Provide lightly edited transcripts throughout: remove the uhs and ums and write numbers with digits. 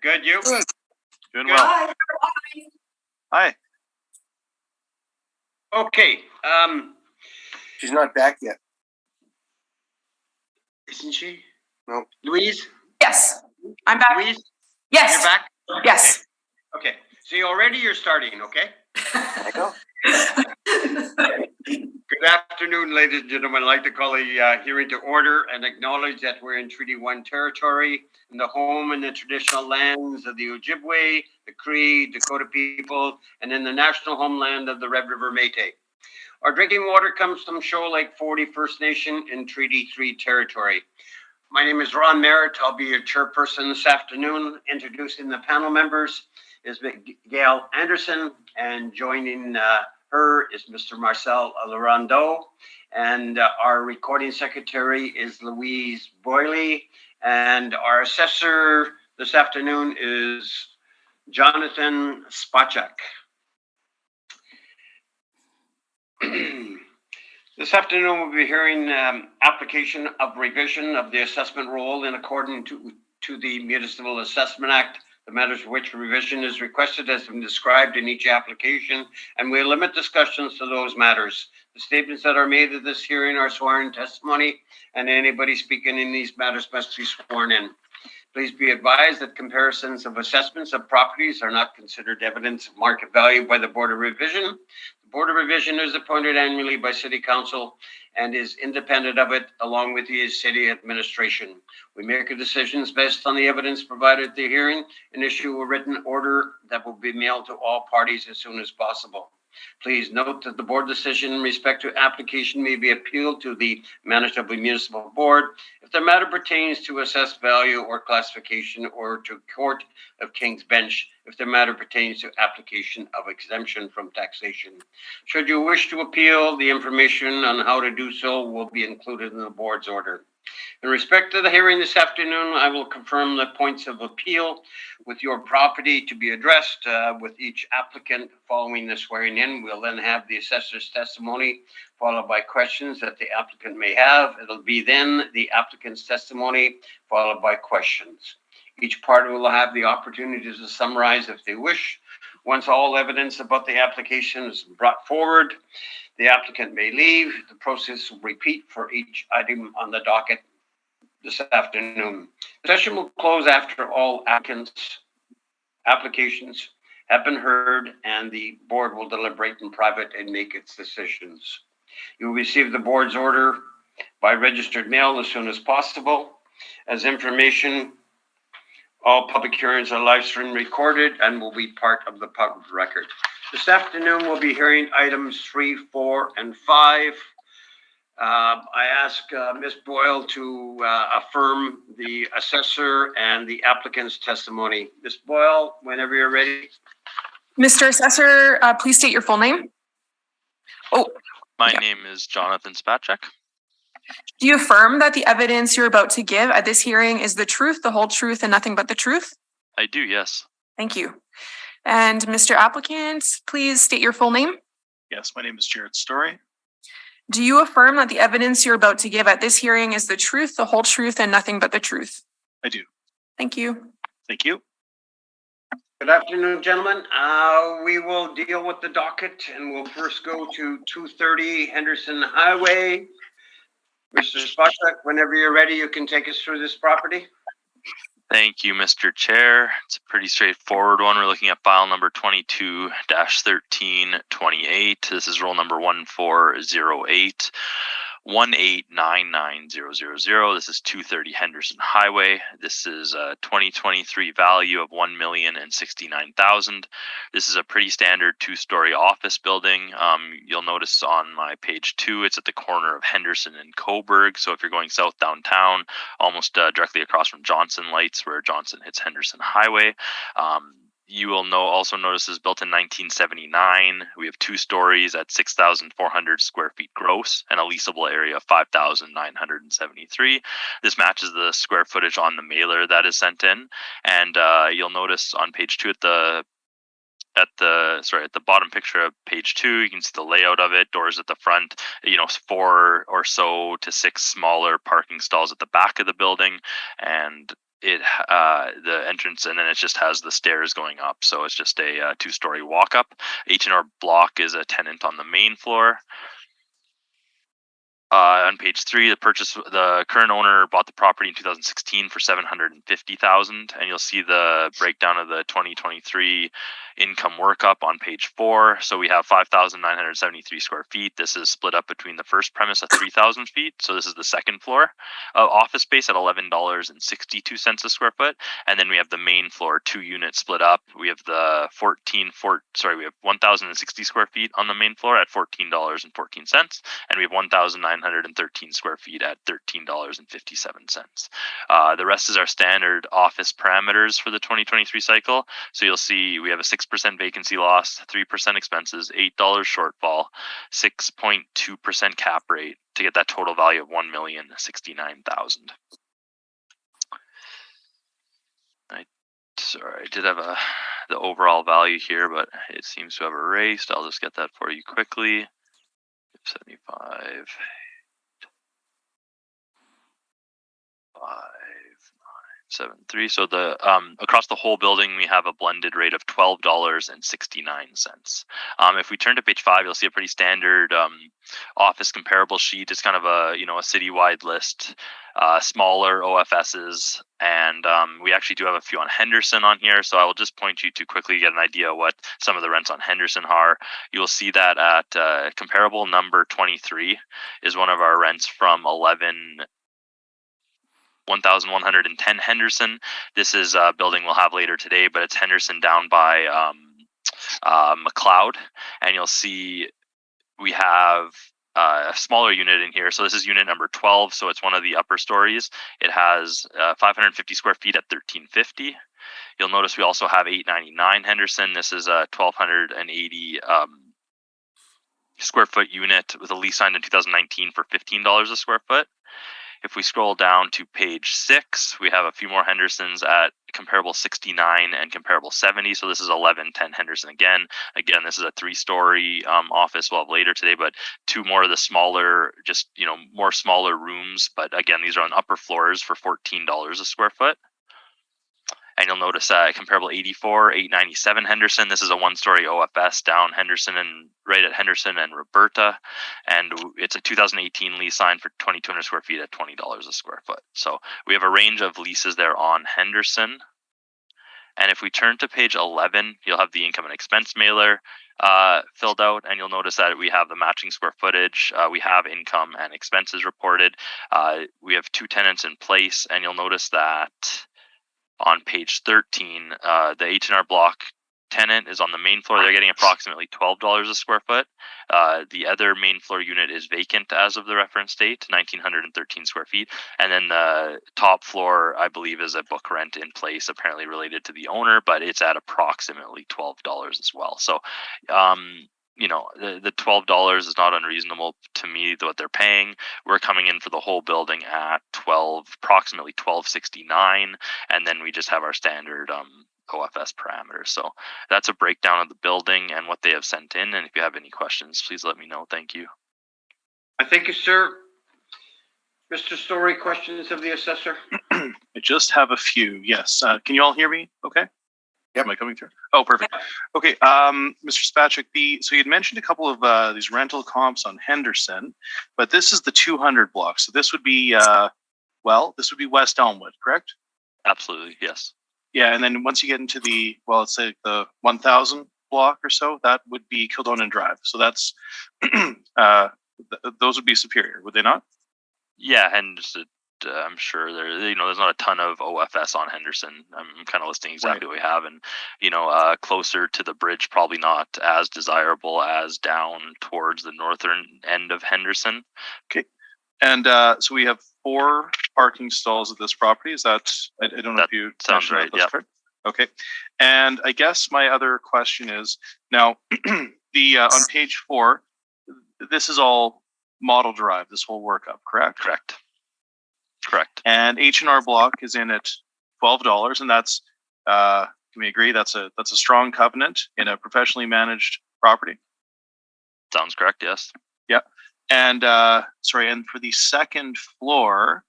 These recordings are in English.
Good, you? Good. Doing well. Hi. Okay. She's not back yet. Isn't she? No. Louise? Yes, I'm back. Louise, Yes. you're back? Yes. Okay. So already you're starting, okay? I know. Good afternoon, ladies and gentlemen. I'd like to call the hearing to order and acknowledge that we're in Treaty 1 territory, in the home and the traditional lands of the Ojibwe, the Cree, Dakota people, and in the national homeland of the Red River Métis. Our drinking water comes from Shoal Lake 40 First Nation in Treaty 3 territory. My name is Ron Merritt. I'll be your chairperson this afternoon. Introducing the panel members is Gail Anderson, and joining her is Mr. Marcel Alarondo, and our recording secretary is Louise Boyley, and our assessor this afternoon is Jonathan Spacek. This afternoon we'll be hearing application of revision of the assessment roll in accordance to the Municipal Assessment Act. The matters for which revision is requested has been described in each application, and we'll limit discussions to those matters. The statements that are made at this hearing are sworn testimony, and anybody speaking in these matters must be sworn in. Please be advised that comparisons of assessments of properties are not considered evidence of market value by the Board of Revision. The Board of Revision is appointed annually by City Council and is independent of it, along with the City Administration. We make our decisions based on the evidence provided at the hearing and issue a written order that will be mailed to all parties as soon as possible. Please note that the board decision in respect to application may be appealed to the Manitoba Municipal Board if the matter pertains to assessed value or classification, or to Court of King's Bench if the matter pertains to application of exemption from taxation. Should you wish to appeal, the information on how to do so will be included in the board's order. In respect to the hearing this afternoon, I will confirm the points of appeal with your property to be addressed with each applicant following the swearing in. We'll then have the assessor's testimony followed by questions that the applicant may have. It'll be then the applicant's testimony followed by questions. Each party will have the opportunity to summarize if they wish. Once all evidence about the application is brought forward, the applicant may leave. The process will repeat for each item on the docket this afternoon. The session will close after all applicants' applications have been heard, and the board will deliberate in private and make its decisions. You will receive the board's order by registered mail as soon as possible. As information, all public hearings are live stream recorded and will be part of the public record. This afternoon, we'll be hearing items 3, 4, and 5. I ask Ms. Boyle to affirm the assessor and the applicant's testimony. Ms. Boyle, whenever you're ready. Mr. Assessor, please state your full name. My name is Jonathan Spacek. Do you affirm that the evidence you're about to give at this hearing is the truth, the whole truth, and nothing but the truth? I do, yes. Thank you. And Mr. Applicant, please state your full name. Yes, my name is Jared Story. Do you affirm that the evidence you're about to give at this hearing is the truth, the whole truth, and nothing but the truth? I do. Thank you. Thank you. Good afternoon, gentlemen. We will deal with the docket, and we'll first go to 230 Henderson Highway. Mr. Spacek, whenever you're ready, you can take us through this property. Thank you, Mr. Chair. It's a pretty straightforward one. We're looking at file number 22-1328. This is roll number 1408. 1899000. This is 230 Henderson Highway. This is a 2023 value of $1,069,000. This is a pretty standard two-story office building. You'll notice on my page 2, it's at the corner of Henderson and Coburg. So if you're going south downtown, almost directly across from Johnson Lights, where Johnson hits Henderson Highway. You will also notice is built in 1979. We have 2 stories at 6,400 square feet gross and a leasable area of 5,973. This matches the square footage on the mailer that is sent in. And you'll notice on page 2 at the bottom picture of page 2, you can see the layout of it. Doors at the front, 4 or so to 6 smaller parking stalls at the back of the building, and the entrance, and then it just has the stairs going up. So it's just a 2-story walk up. H&R Block is a tenant on the main floor. On page 3, the current owner bought the property in 2016 for $750,000, and you'll see the breakdown of the 2023 income workup on page 4. So we have 5,973 square feet. This is split up between the first premise at 3,000 feet. So this is the second floor office space at $11.62 a square foot, and then we have the main floor 2 units split up. We have the we have 1,060 square feet on the main floor at $14.14, and we have 1,913 square feet at $13.57. The rest is our standard office parameters for the 2023 cycle. So you'll see we have a 6% vacancy loss, 3% expenses, $8 shortfall, 6.2% cap rate to get that total value of $1,069,000. Sorry, I did have the overall value here, but it seems to have erased. I'll just get that for you quickly. 75, 5,973. So the across the whole building, we have a blended rate of $12.69. If we turn to page 5, you'll see a pretty standard office comparable sheet. It's kind of a a citywide list, smaller OFSs, and we actually do have a few on Henderson on here. So I will just point you to quickly get an idea of what some of the rents on Henderson are. You will see that at comparable number 23 is one of our rents from 1,110 Henderson. This is a building we'll have later today, but it's Henderson down by McLeod, and you'll see we have a smaller unit in here. So this is unit number 12. So it's one of the upper stories. It has 550 square feet at $1,350. You'll notice we also have 899 Henderson. This is a 1,280 square foot unit with a lease signed in 2019 for $15 a square foot. If we scroll down to page 6, we have a few more Hendersons at comparable 69 and comparable 70. So this is 1110 Henderson again. Again, this is a 3-story office we'll have later today, but 2 more of the smaller, just, more smaller rooms. But again, these are on upper floors for $14 a square foot. And you'll notice comparable 84, 897 Henderson. This is a 1-story OFS down Henderson and right at Henderson and Roberta. And it's a 2018 lease signed for 2,200 square feet at $20 a square foot. So we have a range of leases there on Henderson. And if we turn to page 11, you'll have the income and expense mailer filled out, and you'll notice that we have the matching square footage. We have income and expenses reported. We have 2 tenants in place, and you'll notice that on page 13, the H&R Block tenant is on the main floor. They're getting approximately $12 a square foot. The other main floor unit is vacant as of the reference date, 1,913 square feet. And then the top floor, I believe, is a book rent in place, apparently related to the owner, but it's at approximately $12 as well. So, the $12 is not unreasonable to me, what they're paying. We're coming in for the whole building at approximately $12.69, and then we just have our standard OFS parameters. So that's a breakdown of the building and what they have sent in. And if you have any questions, please let me know. Thank you. Thank you, sir. Mr. Story, questions of the assessor? I just have a few. Yes. Can you all hear me? Okay. Yep. Am I coming through? Oh, perfect. Okay. Mr. Spacek, so you'd mentioned a couple of these rental comps on Henderson, but this is the 200 block. So this would be, this would be West Elmwood, correct? Absolutely. Yes. Yeah. And then once you get into let's say the 1,000 block or so, that would be Kildonan Drive. So that's, those would be superior, would they not? Yeah. And I'm sure there's not a ton of OFS on Henderson. I'm kind of listing exactly what we have, and closer to the bridge, probably not as desirable as down towards the northern end of Henderson. Okay, and so we have 4 parking stalls at this property. Is that? I don't know if you sounds right. Yeah. Okay, and I guess my other question is now the on page 4, this is all model drive. This whole workup, correct? Correct. And H&R Block is in at $12, and that's can we agree that's a strong covenant in a professionally managed property? Sounds correct. Yes. Yeah. And and for the second floor,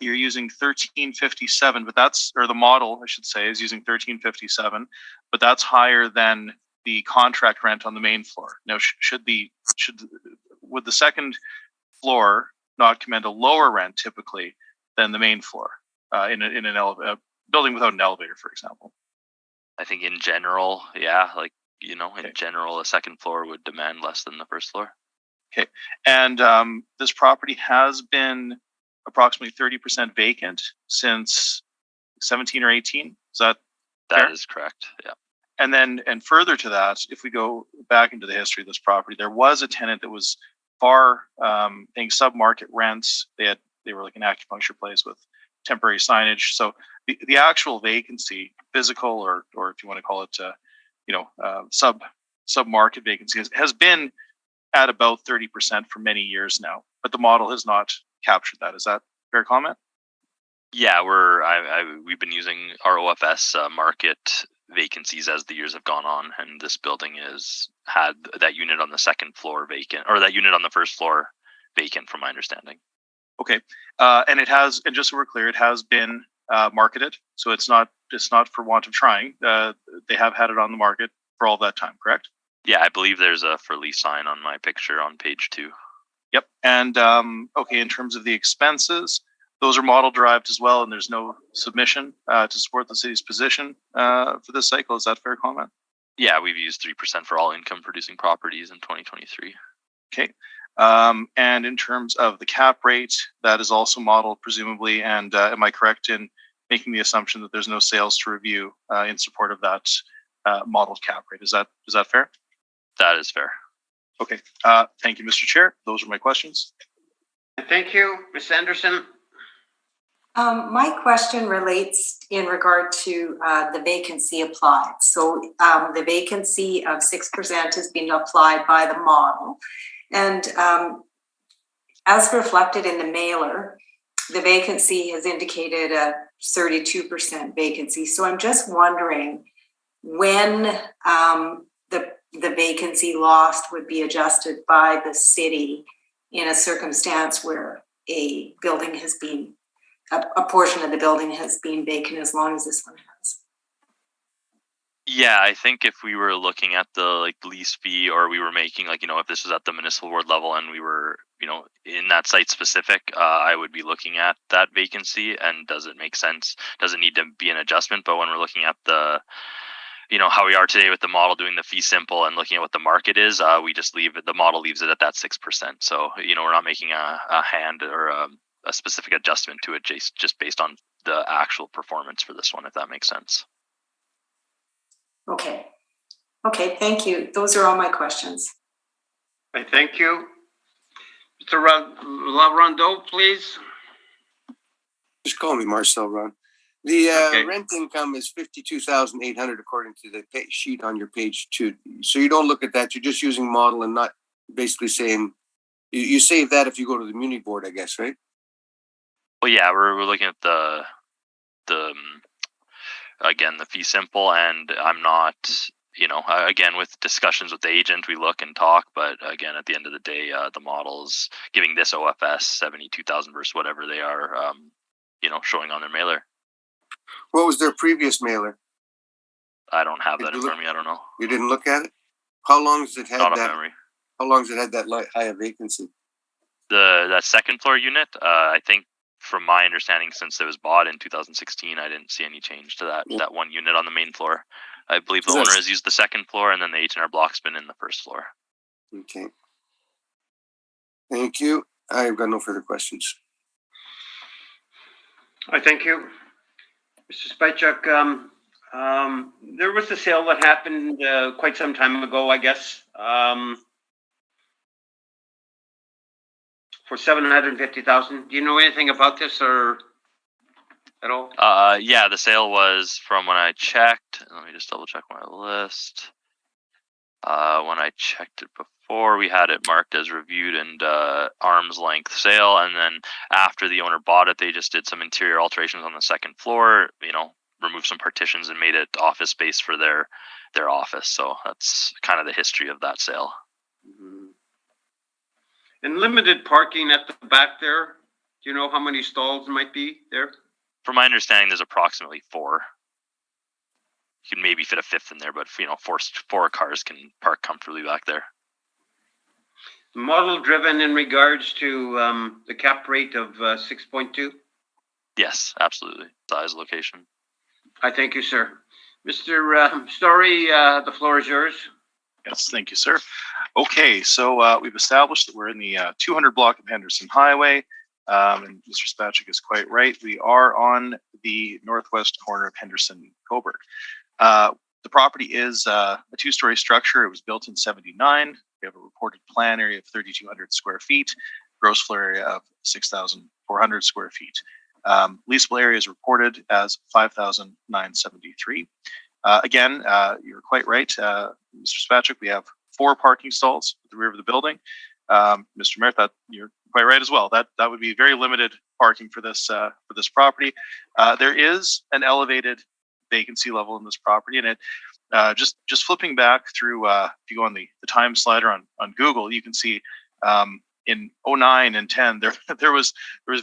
you're using 1357, but that's, or the model, I should say, is using 1357, but that's higher than the contract rent on the main floor. Now, would the second floor not command a lower rent typically than the main floor in a building without an elevator, for example? I think in general, yeah, like, in general, a second floor would demand less than the first floor. Okay. And this property has been approximately 30% vacant since 17 or 18. Is that That fair? is correct. Yeah. And further to that, if we go back into the history of this property, there was a tenant that was paying sub-market rents. They were like an acupuncture place with temporary signage. So the actual vacancy, physical or if you want to call it, sub-market vacancy has been at about 30% for many years now, but the model has not captured that. Is that a fair comment? Yeah, we've been using our OFS market vacancies as the years have gone on, and this building has had that unit on the second floor vacant, or that unit on the first floor vacant, from my understanding. Okay, and just so we're clear, it has been marketed, so it's not for want of trying. They have had it on the market for all that time, correct? Yeah, I believe there's a for lease sign on my picture on page 2. Yep, and okay, in terms of the expenses, those are model derived as well, and there's no submission to support the city's position for this cycle. Is that a fair comment? Yeah, we've used 3% for all income producing properties in 2023. Okay. And in terms of the cap rate, that is also modeled presumably. And am I correct in making the assumption that there's no sales to review in support of that modeled cap rate? Is that fair? That is fair. Okay. Thank you, Mr. Chair. Those are my questions. Thank you, Ms. Anderson. My question relates in regard to the vacancy applied. So the vacancy of 6% has been applied by the model. And as reflected in the mailer, the vacancy has indicated a 32% vacancy. So I'm just wondering when the vacancy lost would be adjusted by the city in a circumstance where a building has been a portion of the building has been vacant as long as this one has. Yeah, I think if we were looking at the lease fee, or we were making if this was at the municipal board level and we were in that site specific, I would be looking at that vacancy and does it make sense? Does it need to be an adjustment? But when we're looking at the how we are today with the model doing the fee simple and looking at what the market is, we just leave it. The model leaves it at that 6%. So we're not making a hand or a specific adjustment to it just based on the actual performance for this one, if that makes sense. Okay, thank you. Those are all my questions. Thank you. Mr. Rondeau, please. Just call me Marcel, Ron. The rent income is $52,800 according to the sheet on your page 2. So you don't look at that. You're just using model and not basically saying you save that if you go to the muni board, I guess, right? Well, yeah, we're looking at the again, the fee simple, and I'm not, again, with discussions with the agent, we look and talk, but again, at the end of the day, the model's giving this OFS 72,000 versus whatever they are, showing on their mailer. What was their previous mailer? I don't have that in front of me. I don't know. You didn't look at it? How long has it had Not that? a memory. How long has it had that high a vacancy? That second floor unit, I think, from my understanding, since it was bought in 2016, I didn't see any change to that one unit on the main floor. I believe the owner has used the second floor, and then the H&R Block's been in the first floor. Okay. Thank you. I've got no further questions. I thank you. Mr. Spychuk, there was a sale that happened quite some time ago, I guess, for $750,000. Do you know anything about this or at all? Yeah, the sale was from when I checked. Let me just double check my list. When I checked it before, we had it marked as reviewed and arm's length sale, and then after the owner bought it, they just did some interior alterations on the second floor. Removed some partitions and made it office space for their office. So that's kind of the history of that sale. Mm-hmm. And limited parking at the back there. Do you know how many stalls might be there? From my understanding, there's approximately 4. You can maybe fit a 5th in there, but four cars can park comfortably back there. Model driven in regards to the cap rate of 6.2? Yes, absolutely. Size, location. I thank you, sir. Mr. Story, the floor is yours. Yes, thank you, sir. Okay, so we've established that we're in the 200 block of Henderson Highway. And Mr. Spacek is quite right. We are on the northwest corner of Henderson and Coburg. The property is a 2-story structure. It was built in '79. We have a reported plan area of 3,200 square feet, gross floor area of 6,400 square feet. Leasable area is reported as 5,973. Again, you're quite right, Mr. Spacek. We have 4 parking stalls at the rear of the building. Mr. Mayor, that you're quite right as well. That would be very limited parking for this property. There is an elevated vacancy level in this property, and it just flipping back through. If you go on the time slider on Google, you can see in 09 and 10 there was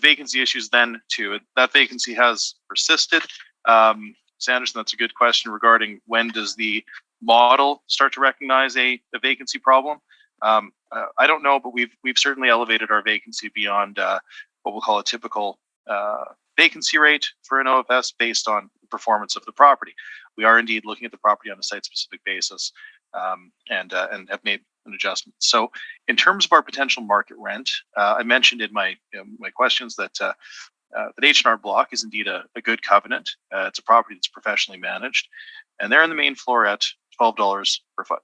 vacancy issues then too. That vacancy has persisted. Sanderson, that's a good question regarding when does the model start to recognize a vacancy problem. I don't know, but we've certainly elevated our vacancy beyond what we'll call a typical vacancy rate for an OFS based on the performance of the property. We are indeed looking at the property on a site-specific basis and have made an adjustment. So, in terms of our potential market rent, I mentioned in my questions that that H&R Block is indeed a good covenant. It's a property that's professionally managed, and they're in the main floor at $12 per foot.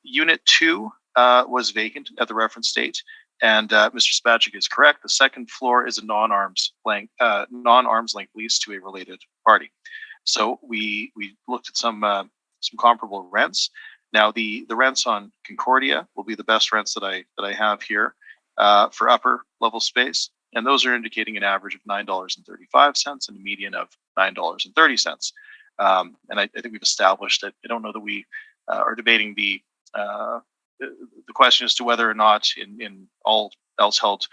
Unit 2 was vacant at the reference date, and Mr. Spacek is correct. The second floor is a non-arm's length lease to a related party. So we looked at some comparable rents. Now the rents on Concordia will be the best rents that I have here for upper level space, and those are indicating an average of $9.35 and a median of $9.30. And I think we've established that. I don't know that we are debating the question as to whether or not, in all else held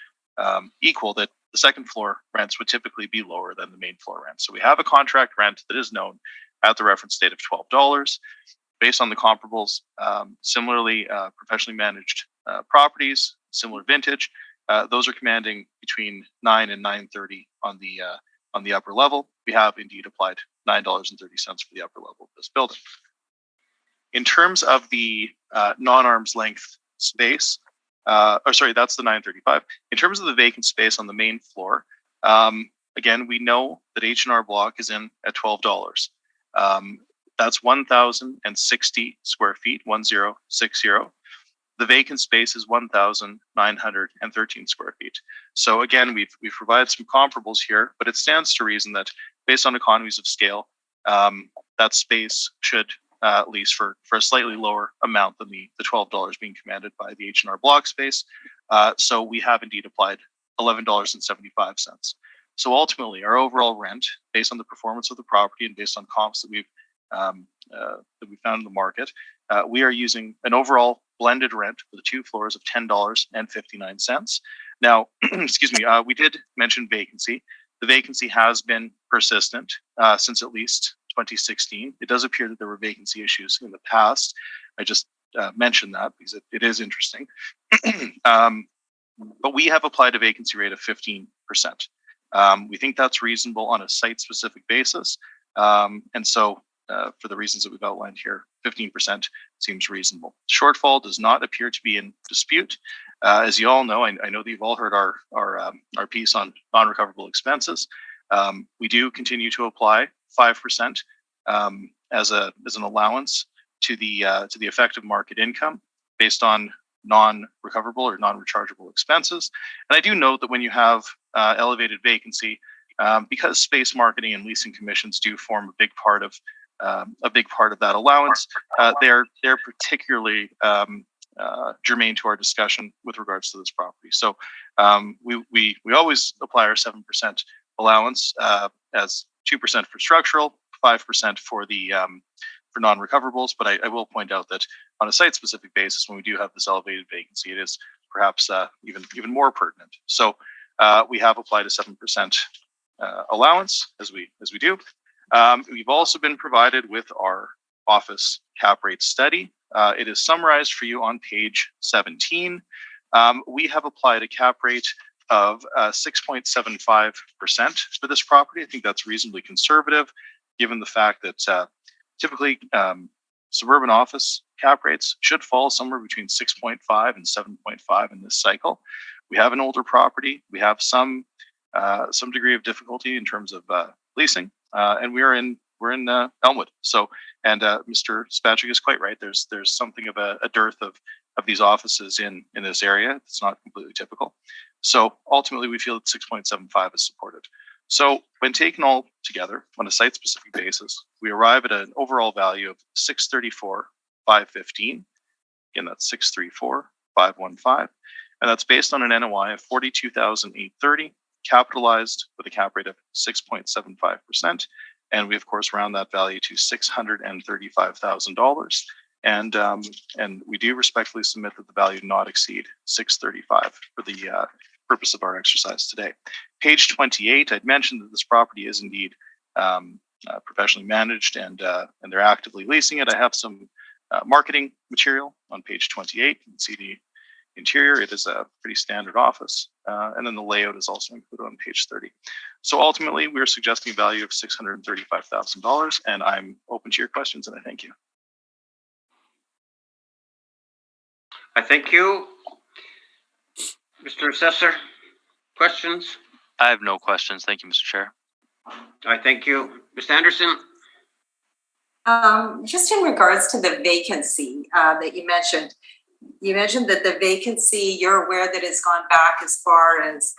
equal, that the second floor rents would typically be lower than the main floor rent. So we have a contract rent that is known at the reference date of $12. Based on the comparables, similarly professionally managed properties, similar vintage, those are commanding between $9 and $9.30 on the upper level. We have indeed applied $9.30 for the upper level of this building. In terms of the non-arm's length space, that's the $9.35. In terms of the vacant space on the main floor, again, we know that H&R Block is in at $12. That's 1,060 square feet, 1060. The vacant space is 1,913 square feet. So again, we've provided some comparables here, but it stands to reason that based on economies of scale, that space should lease for a slightly lower amount than the $12 being commanded by the H&R Block space. So we have indeed applied $11.75. So ultimately, our overall rent, based on the performance of the property and based on comps that we found in the market, we are using an overall blended rent for the 2 floors of $10.59. Now, excuse me, we did mention vacancy. The vacancy has been persistent since at least 2016. It does appear that there were vacancy issues in the past. I just mentioned that because it is interesting. But we have applied a vacancy rate of 15%. We think that's reasonable on a site-specific basis. And so for the reasons that we've outlined here, 15% seems reasonable. Shortfall does not appear to be in dispute. As you all know, I know that you've all heard our piece on non-recoverable expenses. We do continue to apply 5% as an allowance to the effective market income based on non-recoverable or non-rechargeable expenses. And I do note that when you have elevated vacancy, because space marketing and leasing commissions do form a big part of that allowance, they're particularly germane to our discussion with regards to this property. So we always apply our 7% allowance as 2% for structural, 5% for the for non-recoverables. But I will point out that on a site-specific basis, when we do have this elevated vacancy, it is perhaps even more pertinent. So we have applied a 7% allowance as we do. We've also been provided with our office cap rate study. It is summarized for you on page 17. We have applied a cap rate of 6.75% for this property. I think that's reasonably conservative, given the fact that typically suburban office cap rates should fall somewhere between 6.5 and 7.5 in this cycle. We have an older property. We have some degree of difficulty in terms of leasing, and we're in Elmwood. So, and Mr. Spacek is quite right. There's something of a dearth of these offices in this area. It's not completely typical. So ultimately, we feel that 6.75 is supported. So when taken all together on a site-specific basis, we arrive at an overall value of 634,515. Again, that's 634,515, and that's based on an NOI of 42,830, capitalized with a cap rate of 6.75%. And we, of course, round that value to $635,000. And we do respectfully submit that the value not exceed 635 for the purpose of our exercise today. Page 28, I'd mentioned that this property is indeed professionally managed, and they're actively leasing it. I have some marketing material on page 28. You can see the interior. It is a pretty standard office, and then the layout is also included on page 30. So ultimately, we're suggesting a value of $635,000, and I'm open to your questions, and I thank you. I thank you. Mr. Assessor, questions? I have no questions. Thank you, Mr. Chair. I thank you. Ms. Anderson? Just in regards to the vacancy that you mentioned that the vacancy, you're aware that it's gone back as far as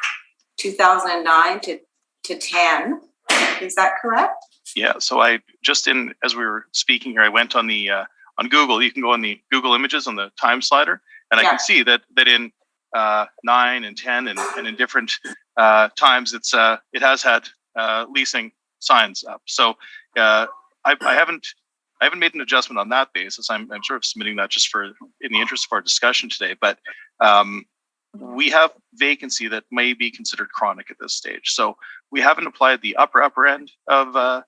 2009 to 10. Is that correct? Yeah. So I just as we were speaking here, I went on the on Google. You can go on the Google Images on the time slider, and I can see that in 9 and 10 and in different times, it has had leasing signs up. So I haven't made an adjustment on that basis. I'm sort of submitting that just in the interest of our discussion today. But we have vacancy that may be considered chronic at this stage. So we haven't applied the upper end of the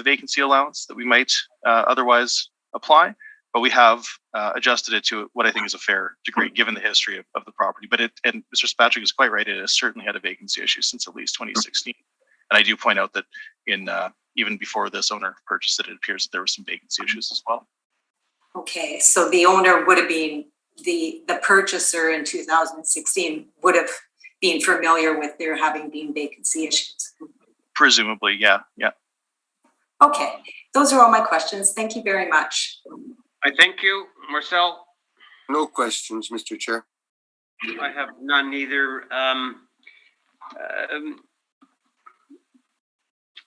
vacancy allowance that we might otherwise apply, but we have adjusted it to what I think is a fair degree given the history of the property. But and Mr. Spacek is quite right. It has certainly had a vacancy issue since at least 2016. And I do point out that even before this owner purchased it, it appears that there were some vacancy issues as well. Okay, so the owner would have been, the purchaser in 2016 would have been familiar with there having been vacancy issues. Presumably, yeah. Okay, those are all my questions. Thank you very much. I thank you. Marcel? No questions, Mr. Chair. I have none either.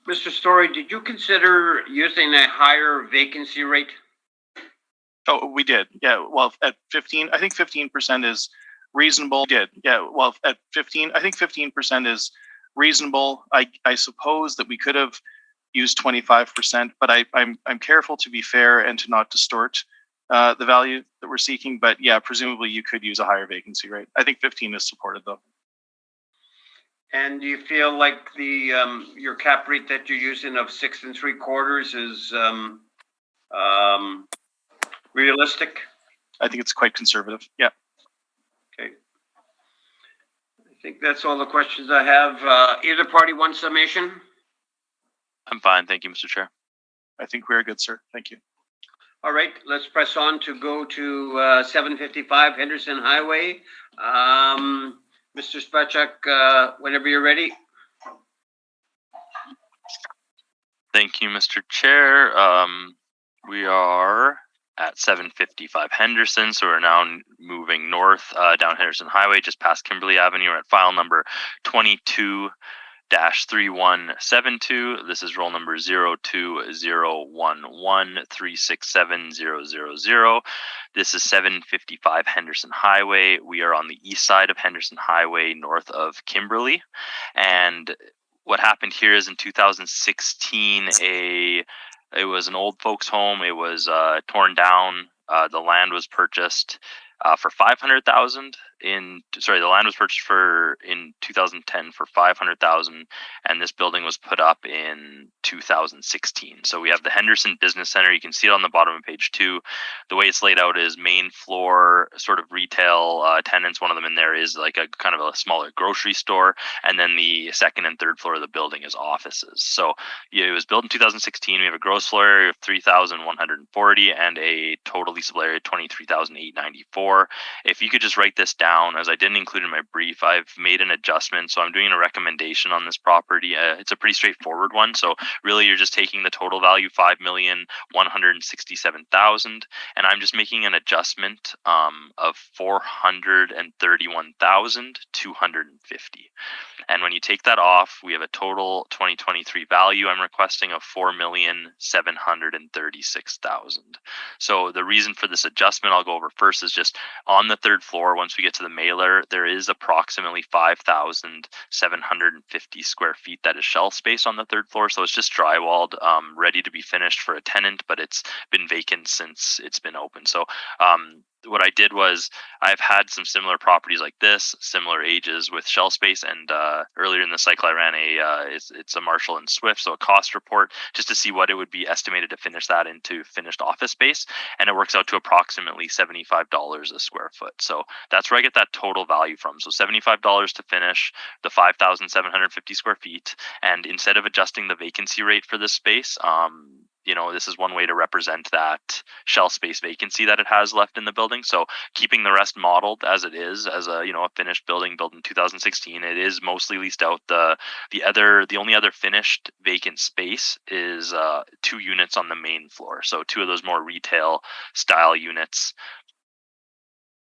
Mr. Story, did you consider using a higher vacancy rate? Oh, we did. Yeah. Well, at 15, I think 15% is reasonable. We did. Yeah. Well, at 15, I think 15% is reasonable. I suppose that we could have used 25%, but I'm careful to be fair and to not distort the value that we're seeking. But yeah, presumably you could use a higher vacancy rate. I think 15 is supported though. And do you feel like your cap rate that you're using of 6 3/4 is realistic? I think it's quite conservative. Yeah. Okay. I think that's all the questions I have. Either party want summation? I'm fine. Thank you, Mr. Chair. I think we're good, sir. Thank you. All right, let's press on to go to 755 Henderson Highway. Mr. Spacek, whenever you're ready. Thank you, Mr. Chair. We are at 755 Henderson, so we're now moving north down Henderson Highway, just past Kimberley Avenue. We're at file number 22-3172. This is roll number 0201136700. This is 755 Henderson Highway. We are on the east side of Henderson Highway, north of Kimberley. And what happened here is in 2016, it was an old folks home. It was torn down. The land was purchased. for 500,000 the land was purchased in 2010 for 500,000, and this building was put up in 2016. So we have the Henderson Business Center. You can see it on the bottom of page 2. The way it's laid out is main floor sort of retail tenants. One of them in there is like a kind of a smaller grocery store, and then the second and third floor of the building is offices. So it was built in 2016. We have a gross floor area of 3,140 and a total leasable area of 23,894. If you could just write this down, as I didn't include in my brief, I've made an adjustment. So I'm doing a recommendation on this property. It's a pretty straightforward one. So really, you're just taking the total value, 5,167,000, and I'm just making an adjustment of 431,250. And when you take that off, we have a total 2023 value I'm requesting of 4,736,000. So the reason for this adjustment I'll go over first is just on the third floor, once we get to the mailer, there is approximately 5,750 square feet that is shelf space on the third floor. So it's just drywalled, ready to be finished for a tenant, but it's been vacant since it's been open. So what I did was I've had some similar properties like this, similar ages with shelf space, and earlier in the cycle I ran it's a Marshall and Swift, so a cost report just to see what it would be estimated to finish that into finished office space, and it works out to approximately $75 a square foot. So that's where I get that total value from. So $75 to finish the 5,750 square feet, and instead of adjusting the vacancy rate for this space, this is one way to represent that shelf space vacancy that it has left in the building. So keeping the rest modeled as it is, as a finished building built in 2016, it is mostly leased out. The only other finished vacant space is 2 units on the main floor. So 2 of those more retail style units.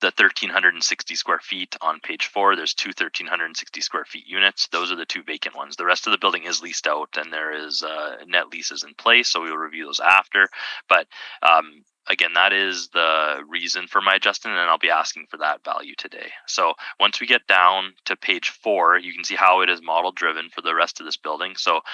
The 1,360 square feet on page 4, there's 2 1,360 square feet units. Those are the 2 vacant ones. The rest of the building is leased out, and there is net leases in place, so we will review those after. But again, that is the reason for my adjustment, and I'll be asking for that value today. So once we get down to page 4, you can see how it is model driven for the rest of this building. So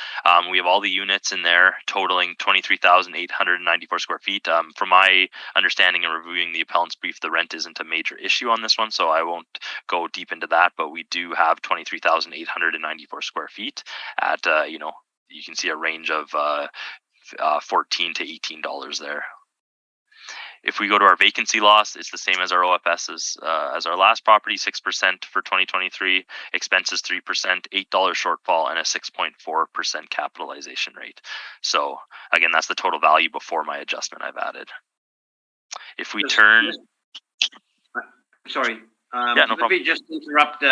we have all the units in there totaling 23,894 square feet. From my understanding and reviewing the appellant's brief, the rent isn't a major issue on this one, so I won't go deep into that, but we do have 23,894 square feet at, you can see a range of $14 to $18 there. If we go to our vacancy loss, it's the same as our OFS as our last property, 6% for 2023, expenses 3%, $8 shortfall, and a 6.4% capitalization rate. So again, that's the total value before my adjustment I've added. If we turn... Sorry. Yeah, no let me just interrupt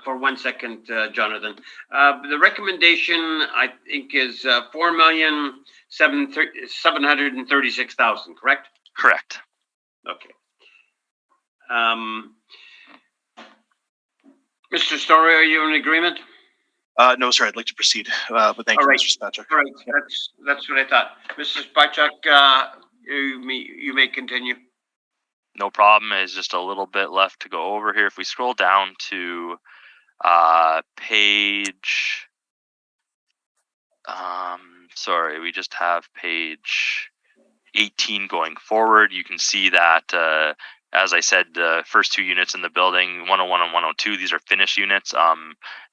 for 1 second, Jonathan. The recommendation, I think, is 4,736,000, correct? Correct. Okay. Mr. Story, are you in agreement? No, sir. I'd like to proceed, but thank you, Mr. Spacek. All right, that's what I thought. Mr. Spacek, you may continue. No problem. There's just a little bit left to go over here. If we scroll down to page, we just have page 18 going forward. You can see that, as I said, the first 2 units in the building, 101 and 102, these are finished units.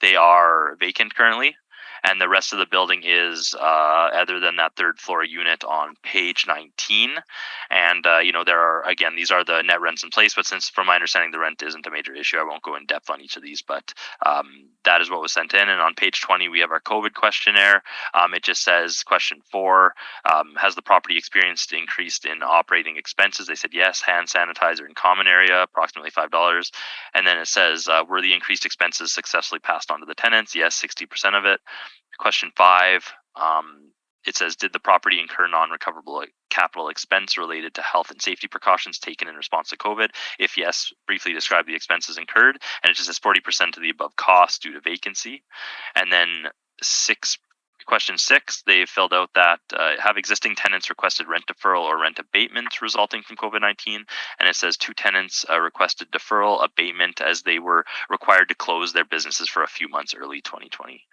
They are vacant currently. And the rest of the building is, other than that third floor unit on page 19. And, there are, again, these are the net rents in place, but since from my understanding, the rent isn't a major issue, I won't go in depth on each of these, but that is what was sent in. And on page 20, we have our COVID questionnaire. It just says, question 4, has the property experienced increased in operating expenses? They said yes. Hand sanitizer in common area, approximately $5. And then it says, were the increased expenses successfully passed on to the tenants? Yes, 60% of it. Question 5, it says, did the property incur non-recoverable capital expense related to health and safety precautions taken in response to COVID? If yes, briefly describe the expenses incurred. And it just says 40% of the above costs due to vacancy. And then question 6, they filled out that have existing tenants requested rent deferral or rent abatement resulting from COVID-19? And it says 2 tenants requested deferral abatement as they were required to close their businesses for a few months early 2020.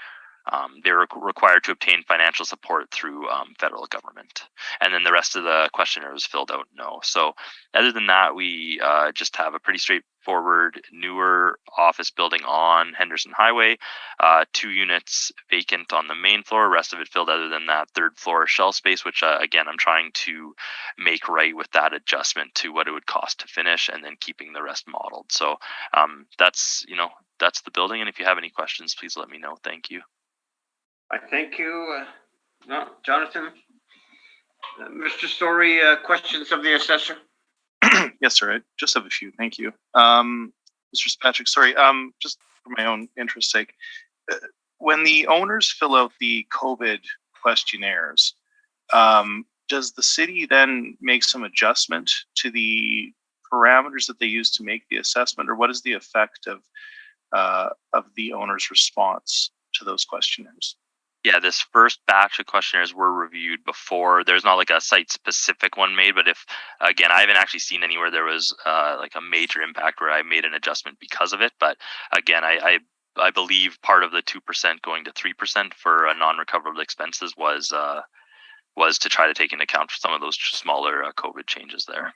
they were required to obtain financial support through federal government. And then the rest of the questionnaire was filled out no. So other than that, we just have a pretty straightforward newer office building on Henderson Highway, 2 units vacant on the main floor, rest of it filled other than that 3rd floor shell space, which again, I'm trying to make right with that adjustment to what it would cost to finish and then keeping the rest modeled. So that's the building. And if you have any questions, please let me know. Thank you. I thank you. No, Jonathan? Mr. Story, questions of the assessor? Yes, sir. I just have a few. Thank you. Mr. Patrick, sorry, just for my own interest's sake, when the owners fill out the COVID questionnaires, does the city then make some adjustment to the parameters that they use to make the assessment, or what is the effect of the owner's response to those questionnaires? Yeah, this first batch of questionnaires were reviewed before. There's not like a site-specific one made, but if, again, I haven't actually seen anywhere there was like a major impact where I made an adjustment because of it. But again, I believe part of the 2% going to 3% for non-recoverable expenses was to try to take into account for some of those smaller COVID changes there.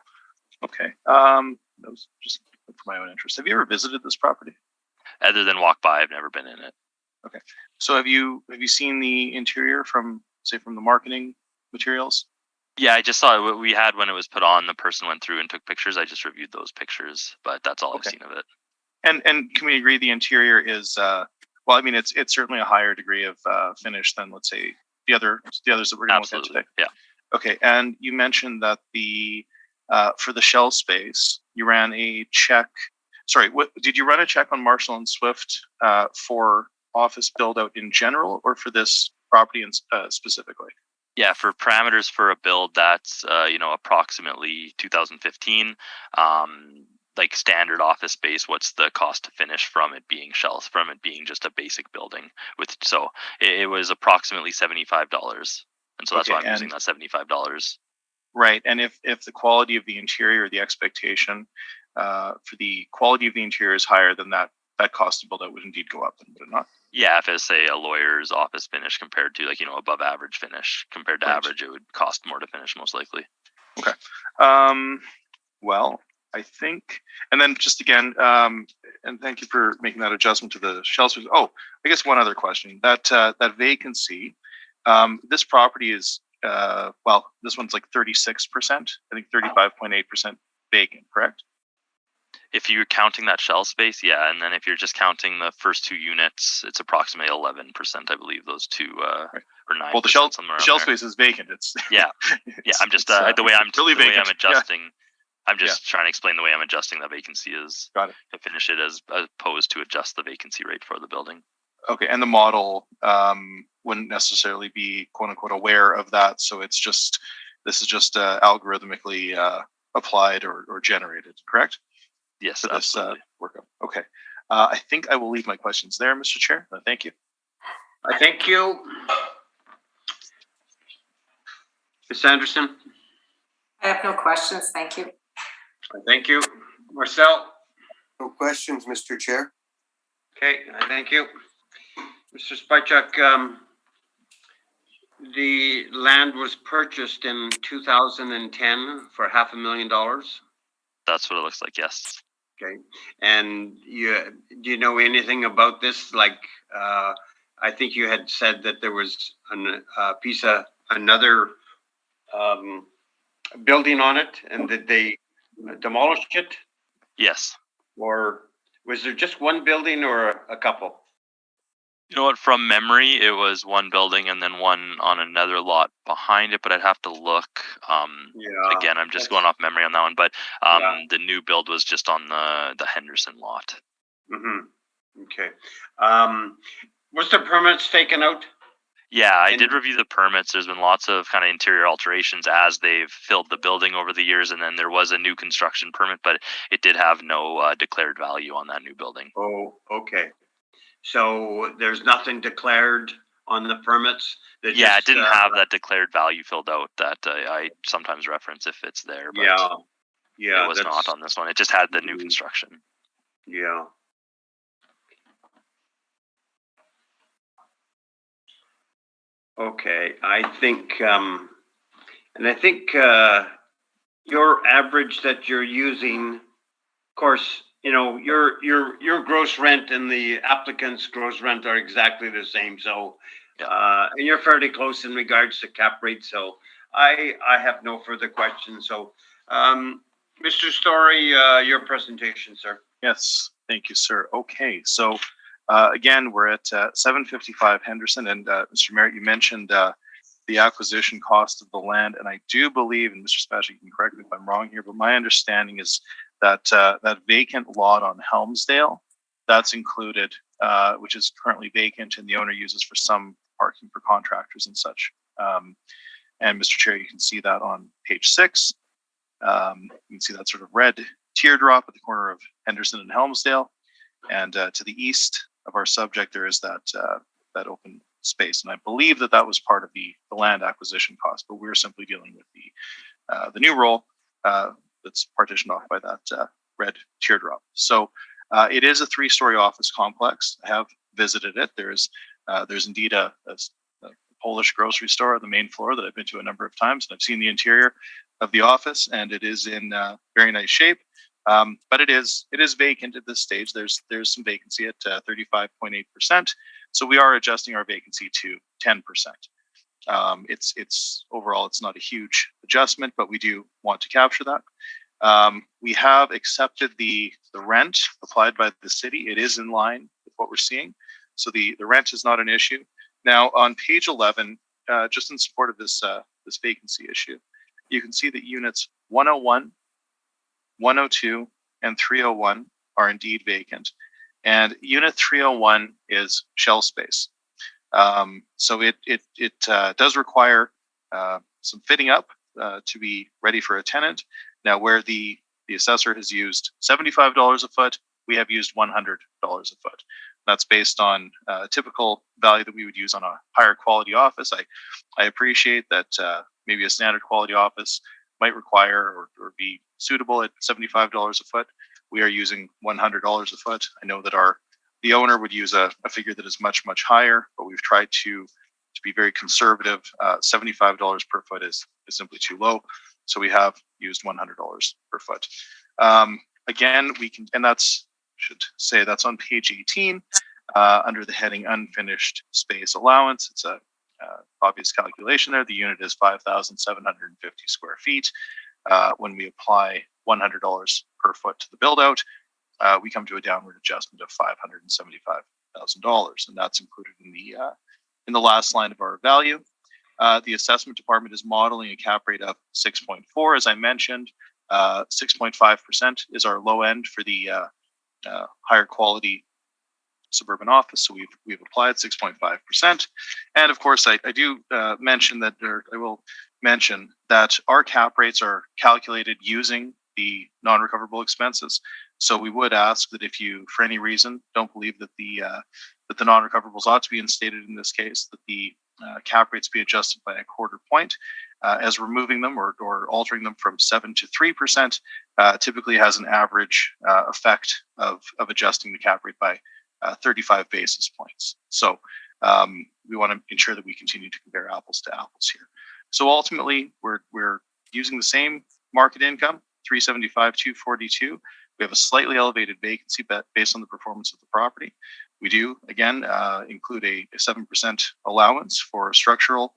Okay. That was just for my own interest. Have you ever visited this property? Other than walk by, I've never been in it. Okay. So have you seen the interior from the marketing materials? Yeah, I just saw what we had when it was put on. The person went through and took pictures. I just reviewed those pictures, but that's all I've seen of it. And can we agree the interior is well, I mean, it's certainly a higher degree of finish than, let's say, the others that we're going to look at today. Yeah. Okay. And you mentioned that the for the shell space, you ran a check. Sorry, did you run a check on Marshall and Swift for office build out in general, or for this property specifically? Yeah, for parameters for a build that's approximately 2015, like standard office space, what's the cost to finish from it being shells, from it being just a basic building so it was approximately $75, and so that's why I'm using that $75. Right. And if the quality of the interior, the expectation for the quality of the interior is higher than that cost to build out would indeed go up, would it not? Yeah, if it's say a lawyer's office finish compared to above average finish compared to average, it would cost more to finish most likely. Okay. Well, I think, and then just again, and thank you for making that adjustment to the shells. Oh, I guess one other question. That vacancy, this property is, this one's like 36%, I think 35.8% vacant, correct? If you're counting that shell space, yeah, and then if you're just counting the first 2 units, it's approximately 11%, I believe. Those two, right. Or 9%. Well, the shell space is vacant. It's yeah. I'm just the way I'm adjusting. Yeah. I'm just trying to explain the way I'm adjusting the vacancy is Got it. to finish it as opposed to adjust the vacancy rate for the building. Okay, and the model wouldn't necessarily be quote unquote aware of that, so this is just algorithmically applied or generated, correct? Yes, for this absolutely. workup. Okay. I think I will leave my questions there, Mr. Chair. Thank you. I thank you. Ms. Anderson? I have no questions. Thank you. I thank you. Marcel? No questions, Mr. Chair. Okay, I thank you. Mr. Spychuk, the land was purchased in 2010 for $500,000. That's what it looks like, yes. Okay, and do you know anything about this? Like, I think you had said that there was another building on it, and did they demolish it? Yes. Or was there just one building or a couple? You know what? From memory, it was one building and then one on another lot behind it, but I'd have to look. Again, I'm just going off memory on that one, but the new build was just on the Henderson lot. Mm-hmm. Okay. Was the permits taken out? Yeah, I did review the permits. There's been lots of kind of interior alterations as they've filled the building over the years, and then there was a new construction permit, but it did have no declared value on that new building. Oh, okay. So there's nothing declared on the permits? It didn't have that declared value filled out that I sometimes reference if it's there. But it was not on this one. It just had the new construction. Yeah. Okay, I think, and I think your average that you're using, of course, you know, your gross rent and the applicant's gross rent are exactly the same. So, and you're fairly close in regards to cap rate. So I have no further questions. So, Mr. Story, your presentation, sir. Yes, thank you, sir. Okay, so again, we're at 755 Henderson, and Mr. Merritt, you mentioned the acquisition cost of the land, and I do believe, and Mr. Spatch, you can correct me if I'm wrong here, but my understanding is that that vacant lot on Helmsdale, that's included, which is currently vacant, and the owner uses for some parking for contractors and such. And Mr. Chair, you can see that on page 6. You can see that sort of red teardrop at the corner of Henderson and Helmsdale, and to the east of our subject there is that that open space, and I believe that that was part of the land acquisition cost, but we're simply dealing with the new roll that's partitioned off by that red teardrop. So it is a 3-story office complex. I have visited it. There's indeed a Polish grocery store on the main floor that I've been to a number of times, and I've seen the interior of the office, and it is in very nice shape. But it is vacant at this stage. There's some vacancy at 35.8%. So we are adjusting our vacancy to 10%. It's overall, it's not a huge adjustment, but we do want to capture that. We have accepted the rent applied by the city. It is in line with what we're seeing. So the rent is not an issue. Now on page 11, just in support of this vacancy issue, you can see that units 101, 102, and 301 are indeed vacant. And unit 301 is shell space. So it does require some fitting up to be ready for a tenant. Now, where the assessor has used $75 a foot, we have used $100 a foot. That's based on a typical value that we would use on a higher quality office. I appreciate that maybe a standard quality office might require or be suitable at $75 a foot. We are using $100 a foot. I know that the owner would use a figure that is much, much higher, but we've tried to be very conservative. $75 per foot is simply too low. So we have used $100 per foot. Again, we can, and should say that's on page 18 under the heading unfinished space allowance. It's a obvious calculation there. The unit is 5,750 square feet. When we apply $100 per foot to the build out, we come to a downward adjustment of $575,000, and that's included in the last line of our value. The assessment department is modeling a cap rate of 6.4, as I mentioned. 6.5% is our low end for the higher quality suburban office, so we've applied 6.5%. And of course, I do mention that, or I will mention that our cap rates are calculated using the non-recoverable expenses. So we would ask that if you, for any reason, don't believe that the non-recoverables ought to be instated in this case, that the cap rates be adjusted by a quarter point, as removing them or altering them from 7 to 3% typically has an average effect of adjusting the cap rate by 35 basis points. So we want to ensure that we continue to compare apples to apples here. So ultimately, we're using the same market income, 375, 242. We have a slightly elevated vacancy based on the performance of the property. We do, again, include a 7% allowance for structural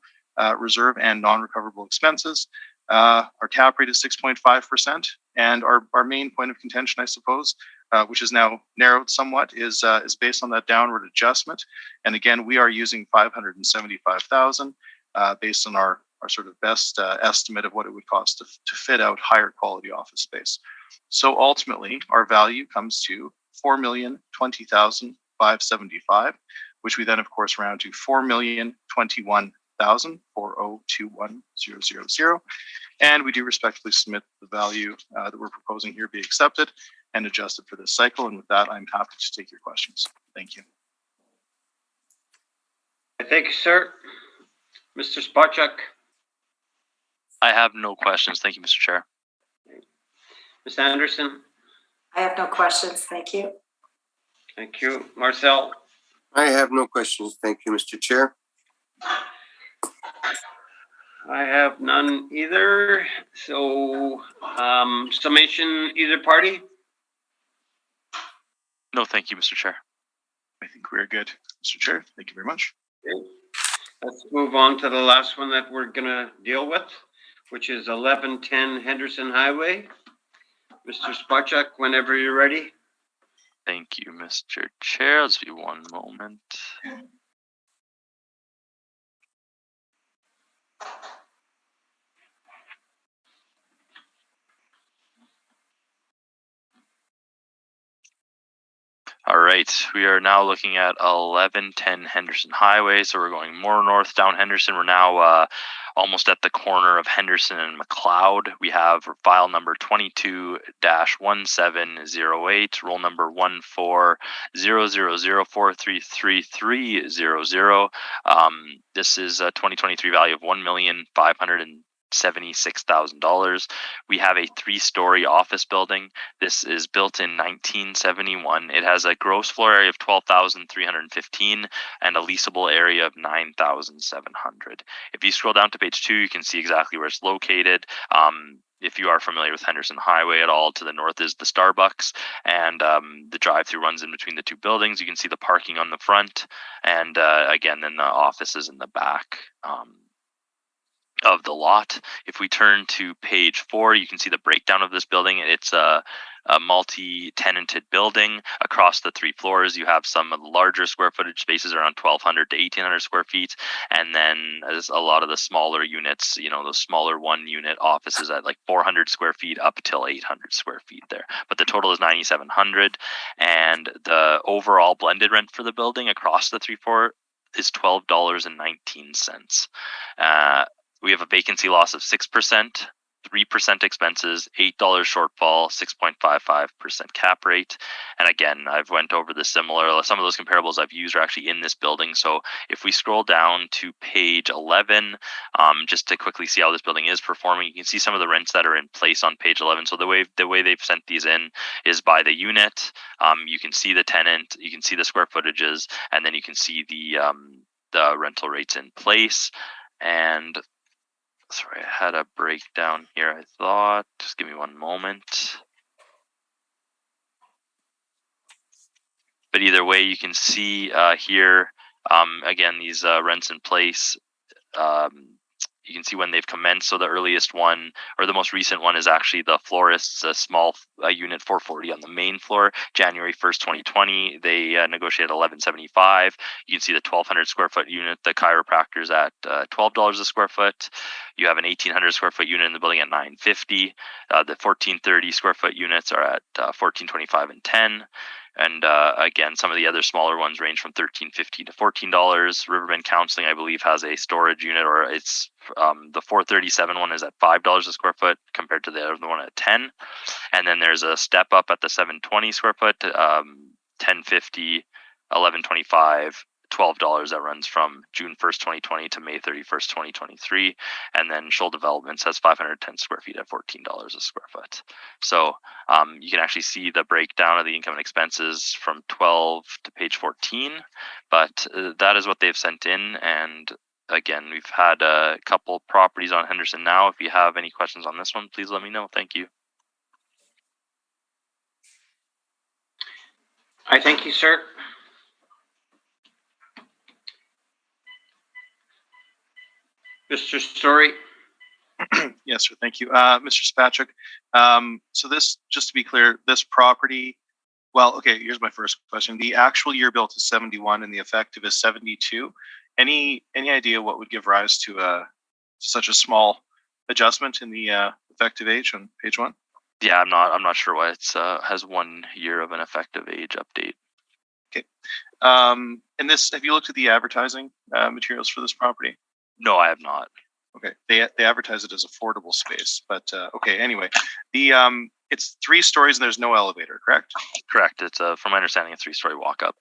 reserve and non-recoverable expenses. Our cap rate is 6.5%, and our main point of contention, I suppose, which is now narrowed somewhat, is based on that downward adjustment. And again, we are using $575,000 based on our sort of best estimate of what it would cost to fit out higher quality office space. So ultimately, our value comes to $4,020,575, which we then, of course, round to $4,021,4021,000. And we do respectfully submit the value that we're proposing here be accepted and adjusted for this cycle. And with that, I'm happy to take your questions. Thank you. Thank you, sir. Mr. Spacek. I have no questions. Thank you, Mr. Chair. Ms. Anderson. I have no questions. Thank you. Thank you. Marcel. I have no questions. Thank you, Mr. Chair. I have none either. So, summation, either party? No, thank you, Mr. Chair. I think we're good, Mr. Chair. Thank you very much. Okay. Let's move on to the last one that we're gonna deal with, which is 1110 Henderson Highway. Mr. Spacek, whenever you're ready. Thank you, Mr. Chair. Let's be one moment. All right, we are now looking at 1110 Henderson Highway. So we're going more north down Henderson. We're now almost at the corner of Henderson and McLeod. We have file number 22-1708, roll number 140004333300. This is a 2023 value of $1,576,000. We have a 3-story office building. This is built in 1971. It has a gross floor area of 12,315 and a leasable area of 9,700. If you scroll down to page 2, you can see exactly where it's located. If you are familiar with Henderson Highway at all, to the north is the Starbucks, and the drive-through runs in between the two buildings. You can see the parking on the front, and again, then the offices in the back of the lot. If we turn to page 4, you can see the breakdown of this building. It's a multi-tenanted building. Across the 3 floors, you have some of the larger square footage spaces, around 1,200 to 1,800 square feet, and then there's a lot of the smaller units, you know, those smaller 1-unit offices at like 400 square feet up till 800 square feet there. But the total is 9,700, and the overall blended rent for the building across the 3 floor is $12.19. We have a vacancy loss of 6%, 3% expenses, $8 shortfall, 6.55% cap rate. And again, I've went over the similar, some of those comparables I've used are actually in this building. So if we scroll down to page 11, just to quickly see how this building is performing, you can see some of the rents that are in place on page 11. So the way they've sent these in is by the unit. You can see the tenant, you can see the square footages, and then you can see the rental rates in place. And sorry, I had a breakdown here, I thought. Just give me one moment. But either way, you can see here, again, these rents in place. You can see when they've commenced. So the earliest one, or the most recent one, is actually the florist's small unit 440 on the main floor. January 1st, 2020, they negotiated $1,175. You can see the 1,200 square foot unit, the chiropractor's at $12 a square foot. You have an 1,800 square foot unit in the building at $950. The 1,430 square foot units are at $1,425 and $10. And again, some of the other smaller ones range from $13.50 to $14. Riverbend Counseling, I believe, has a storage unit, or it's the 437 one is at $5 a square foot compared to the other one at $10. And then there's a step up at the 720 square foot, $10.50, $11.25, $12 that runs from June 1st, 2020 to May 31st, 2023. And then Shoal Developments has 510 square feet at $14 a square foot. So you can actually see the breakdown of the income and expenses from 12 to page 14, but that is what they've sent in. And again, we've had a couple properties on Henderson now. If you have any questions on this one, please let me know. Thank you. I thank you, sir. Mr. Story. Yes, sir. Thank you. Mr. Spacek. So this, just to be clear, this property, well, okay, here's my first question. The actual year built is 71 and the effective is 72. Any idea what would give rise to such a small adjustment in the effective age on page 1? Yeah, I'm not sure why it's has 1 year of an effective age update. Okay. And this, have you looked at the advertising materials for this property? No, I have not. Okay, they advertise it as affordable space, but okay. Anyway, the it's 3 stories and there's no elevator, correct? Correct. It's from my understanding, a 3-story walk-up.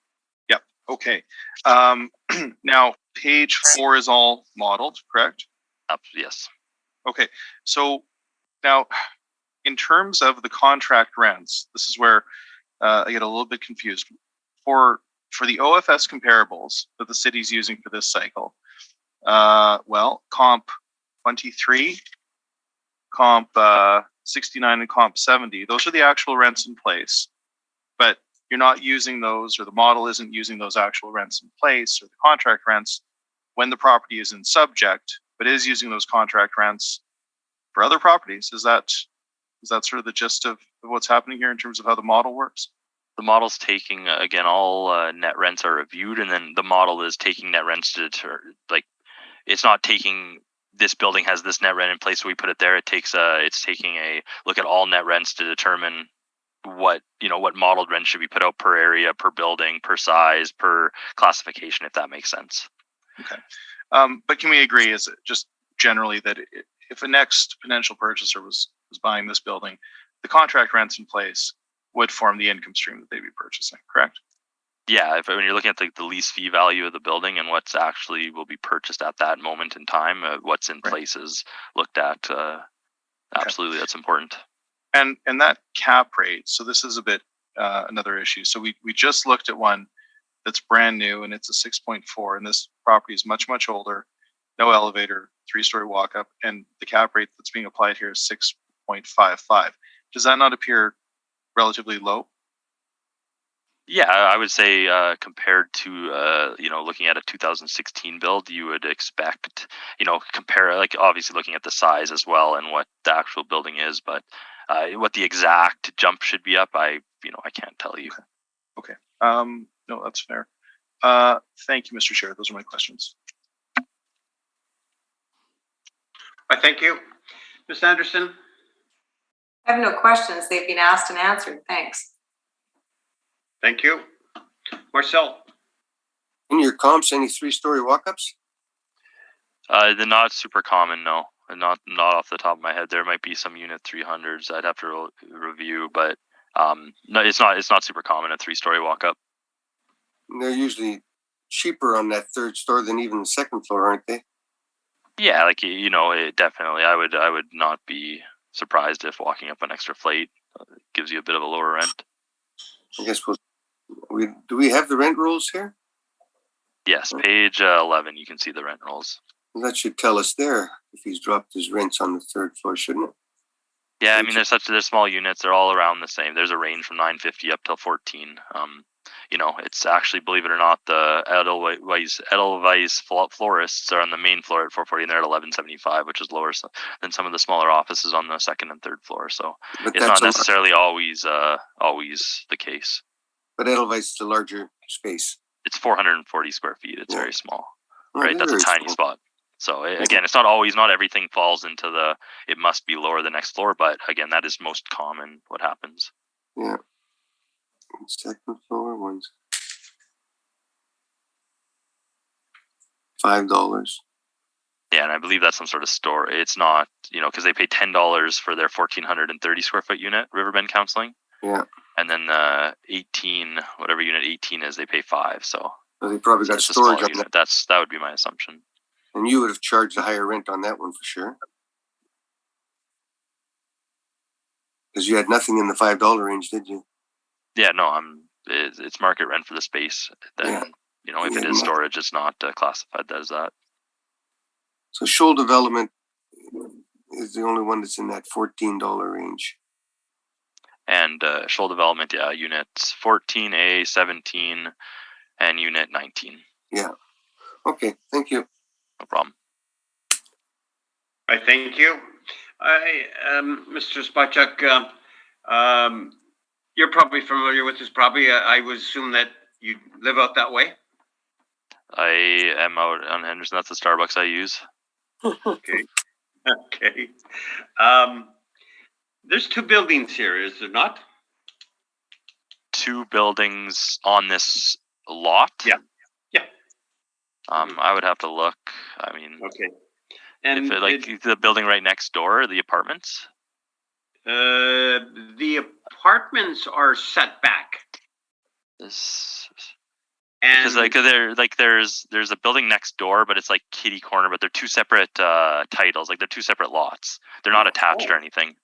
Yep. Okay. Now page 4 is all modeled, correct? Yes. Okay. So now, in terms of the contract rents, this is where I get a little bit confused. For the OFS comparables that the city's using for this cycle, well, comp 23, comp 69, and comp 70. Those are the actual rents in place, but you're not using those, or the model isn't using those actual rents in place or the contract rents when the property is in subject, but is using those contract rents for other properties. Is that sort of the gist of what's happening here in terms of how the model works? The model's taking, again, all net rents are reviewed, and then the model is taking net rents to deter, like, it's not taking this building has this net rent in place, so we put it there. It's taking a look at all net rents to determine what modeled rent should be put out per area, per building, per size, per classification, if that makes sense. Okay. But can we agree, is it just generally that if a next potential purchaser was buying this building, the contract rents in place would form the income stream that they'd be purchasing, correct? Yeah, when you're looking at the lease fee value of the building and what's actually will be purchased at that moment in time, what's in place is looked at. Absolutely, that's important. And that cap rate, so this is a bit another issue. So we just looked at one that's brand new, and it's a 6.4, and this property is much, much older, no elevator, 3-story walk-up, and the cap rate that's being applied here is 6.55. Does that not appear relatively low? Yeah, I would say compared to looking at a 2016 build, you would expect compare, like, obviously looking at the size as well and what the actual building is, but what the exact jump should be up, I can't tell you. Okay. No, that's fair. Thank you, Mr. Chair. Those are my questions. I thank you. Ms. Anderson? I have no questions. They've been asked and answered. Thanks. Thank you. Marcel? In your comps, any 3-story walk-ups? They're not super common, no. Not off the top of my head. There might be some unit 300s I'd have to review, but no, it's not super common, a 3-story walk-up. They're usually cheaper on that 3rd story than even the 2nd floor, aren't they? Yeah, like, it definitely. I would not be surprised if walking up an extra flight gives you a bit of a lower rent. I guess do we have the rent rolls here? Yes, page 11. You can see the rent rolls. Well, that should tell us there if he's dropped his rents on the 3rd floor, shouldn't it? Yeah, I mean, they're small units. They're all around the same. There's a range from 950 up till 14. It's actually, believe it or not, the Edelweiss florists are on the main floor at 440, and they're at 1175, which is lower than some of the smaller offices on the 2nd and 3rd floor. So it's not necessarily always the case. But Edelweiss is a larger space. It's 440 square feet. It's very small, right? That's a tiny spot. So again, it's not everything falls into it must be lower the next floor, but again, that is most common what happens. Yeah. 2nd floor ones. $5. Yeah, and I believe that's some sort of store. It's not, because they pay $10 for their 1,430 square foot unit, Riverbend Counseling. Yeah. And then whatever unit 18 is, they pay $5. So they probably got storage on that. That would be my assumption. And you would have charged a higher rent on that one for sure. Because you had nothing in the $5 range, did you? Yeah, no, it's market rent for the space. Then, if it is storage, it's not classified as that. So Shoal Development is the only one that's in that $14 range. And Shoal Development, yeah, units 14A, 17, and unit 19. Yeah. Okay, thank you. No problem. I thank you. Mr. Spacek, you're probably familiar with this property. I would assume that you live out that way. I am out on Henderson. That's the Starbucks I use. Okay. Okay. There's 2 buildings here, is there not? 2 buildings on this lot? Yeah. Yeah. I would have to look. I mean, okay. And if the building right next door, the apartments? The apartments are set back. Because there's a building next door, but it's like kitty corner, but they're 2 separate titles, like they're 2 separate lots. They're not attached or anything.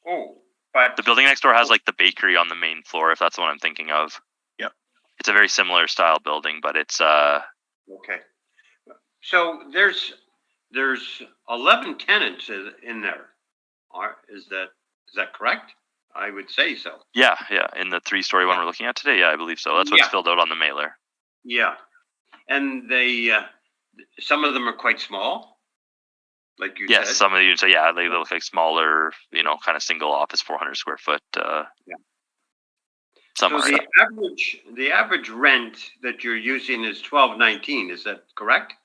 Oh, but the building next door has like the bakery on the main floor, if that's what I'm thinking of. Yep. It's a very similar style building, but it's okay. So there's 11 tenants in there. Is that correct? I would say so. Yeah. In the 3-story one we're looking at today, yeah, I believe so. That's what's filled out on the mailer. Yeah, and they some of them are quite small, like you said. Yes, some of the units, yeah, they look like smaller, kind of single office, 400 square foot. Some so the average rent that you're using is $12.19. Is that correct?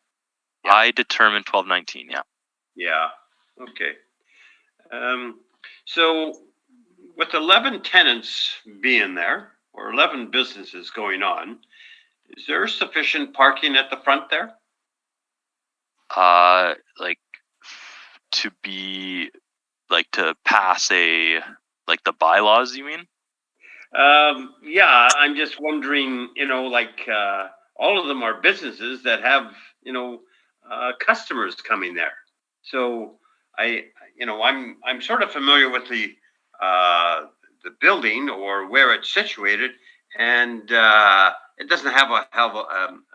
Yeah. I determined $12.19. Yeah. Yeah. Okay. So with 11 tenants being there, or 11 businesses going on, is there sufficient parking at the front there? To pass the bylaws, you mean? Yeah, I'm just wondering, all of them are businesses that have, customers coming there. So I'm sort of familiar with the building or where it's situated, and it doesn't have a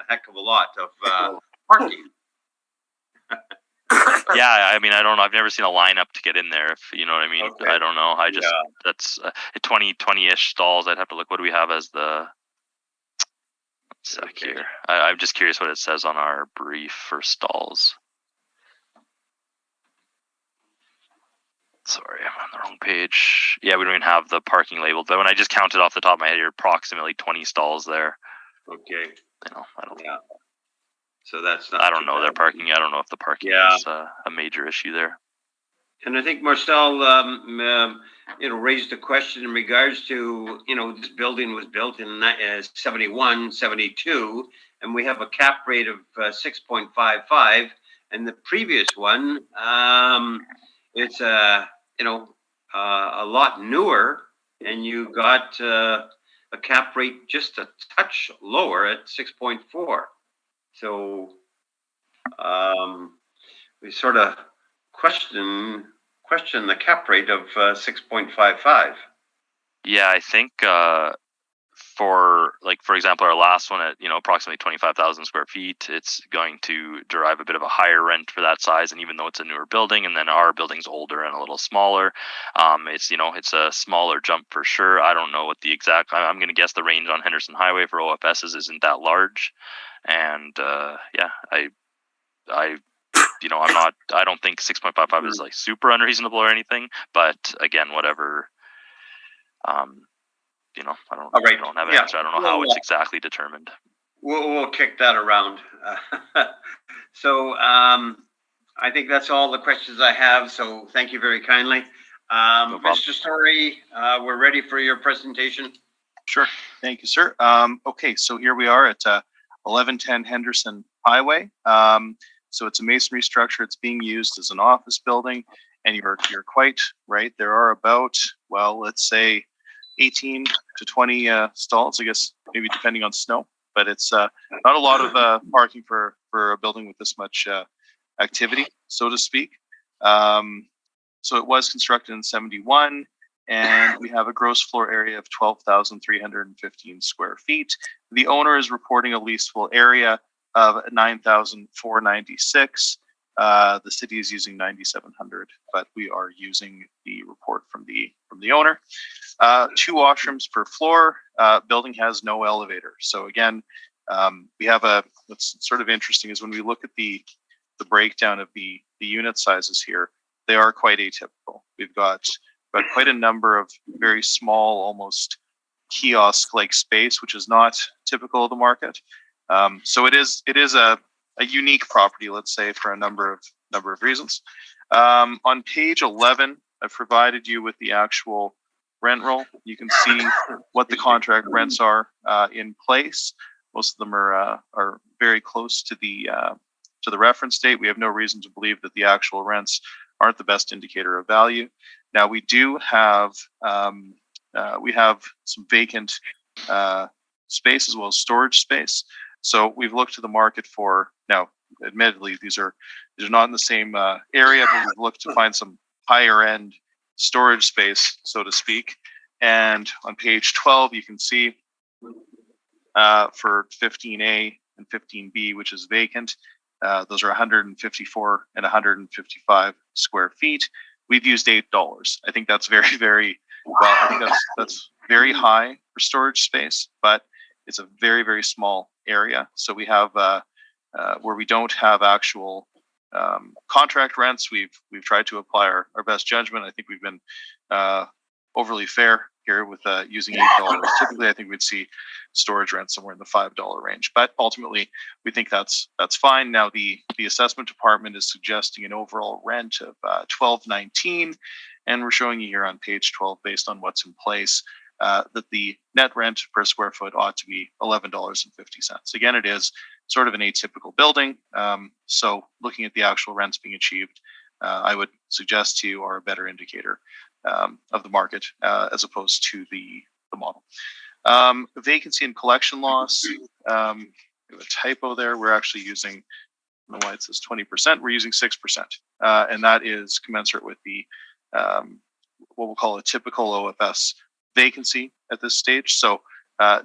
heck of a lot of parking. Yeah, I mean, I don't know. I've never seen a lineup to get in there, if you know what I mean. Okay. I don't know. That's 20-ish stalls. I'd have to look. What do we have as the sec here? I'm just curious what it says on our brief for stalls. Sorry, I'm on the wrong page. Yeah, we don't even have the parking labeled. But when I just counted off the top of my head, you're approximately 20 stalls there. Okay. I don't. Yeah. So that's not. I don't know their parking. I don't know if the parking is a major issue there. And I think Marcel, raised a question in regards to, this building was built in 71, 72, and we have a cap rate of 6.55, and the previous one, it's a lot newer, and you got a cap rate just a touch lower at 6.4. So we sort of question the cap rate of 6.55. Yeah, I think for example, our last one at approximately 25,000 square feet, it's going to derive a bit of a higher rent for that size, and even though it's a newer building, and then our building's older and a little smaller, it's a smaller jump for sure. I don't know what the exact. I'm going to guess the range on Henderson Highway for OFSs isn't that large, and I don't think 6.55 is super unreasonable or anything, but again, whatever. I don't have an answer. I don't know how it's exactly determined. We'll kick that around. So I think that's all the questions I have. So thank you very kindly. No Mr. Story, we're ready for your presentation. Sure. Thank you, sir. Okay, so here we are at 1110 Henderson Highway. So it's a masonry structure. It's being used as an office building, and you're quite right. There are about, let's say 18 to 20 stalls, I guess, maybe depending on snow, but it's not a lot of parking for a building with this much activity, so to speak. So it was constructed in 71, and we have a gross floor area of 12,315 square feet. The owner is reporting a leasable area of 9,496. The city is using 9,700, but we are using the report from the owner. 2 washrooms per floor. Building has no elevator. So again, we have what's sort of interesting is when we look at the breakdown of the unit sizes here, they are quite atypical. We've got quite a number of very small, almost kiosk-like space, which is not typical of the market. So it is a unique property, let's say, for a number of reasons. On page 11, I've provided you with the actual rent roll. You can see what the contract rents are in place. Most of them are very close to the reference date. We have no reason to believe that the actual rents aren't the best indicator of value. Now we do have some vacant space as well as storage space. So we've looked to the market for, now admittedly these are not in the same area, but we've looked to find some higher end storage space, so to speak. And on page 12, you can see for 15A and 15B, which is vacant, Those are 154 and 155 square feet. We've used $8. I think that's very, very well. I think that's very high for storage space, but it's a very, very small area. So we have where we don't have actual contract rents. We've tried to apply our best judgment. I think we've been overly fair here with using $8. Typically, I think we'd see storage rent somewhere in the $5 range, but ultimately we think that's fine. Now the assessment department is suggesting an overall rent of $12.19, and we're showing you here on page 12, based on what's in place, that the net rent per square foot ought to be $11.50. Again, it is sort of an atypical building, so looking at the actual rents being achieved, I would suggest to you are a better indicator of the market as opposed to the model. Vacancy and collection loss, we have a typo there. We're actually using, I don't know why it says 20%, we're using 6%. And that is commensurate with the, what we'll call a typical OFS vacancy at this stage. So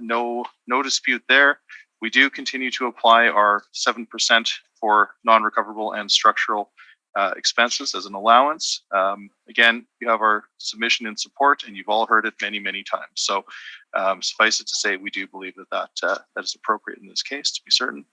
no dispute there. We do continue to apply our 7% for non-recoverable and structural expenses as an allowance. Again, you have our submission in support, and you've all heard it many, many times. So suffice it to say, we do believe that is appropriate in this case, to be certain.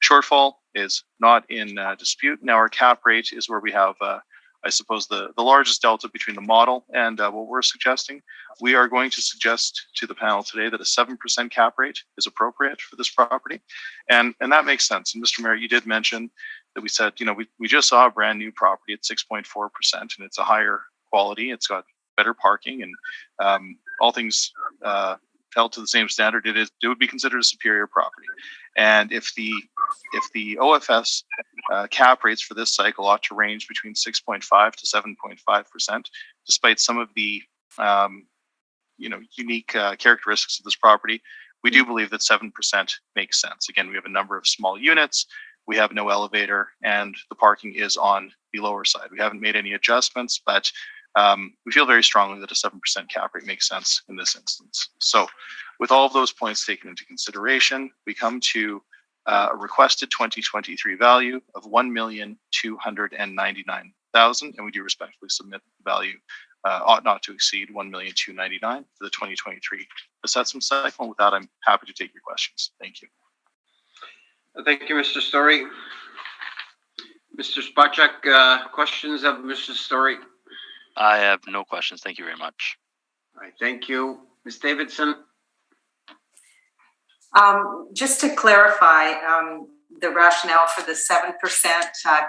Shortfall is not in dispute. Now, our cap rate is where we have, I suppose, the largest delta between the model and what we're suggesting. We are going to suggest to the panel today that a 7% cap rate is appropriate for this property. And that makes sense. And Mr. Mayor, you did mention that we said, we just saw a brand new property at 6.4%, and it's a higher quality. It's got better parking, and all things held to the same standard, it would be considered a superior property. And if the OFS cap rates for this cycle ought to range between 6.5 to 7.5%, despite some of the unique characteristics of this property, we do believe that 7% makes sense. Again, we have a number of small units. We have no elevator, and the parking is on the lower side. We haven't made any adjustments, but we feel very strongly that a 7% cap rate makes sense in this instance. So with all of those points taken into consideration, we come to a requested 2023 value of $1,299,000, and we do respectfully submit the value ought not to exceed $1,299,000 for the 2023 assessment cycle. And with that, I'm happy to take your questions. Thank you. Thank you, Mr. Story. Mr. Spacek, questions of Mr. Story? I have no questions. Thank you very much. All right, thank you. Ms. Davidson? Just to clarify, the rationale for the 7%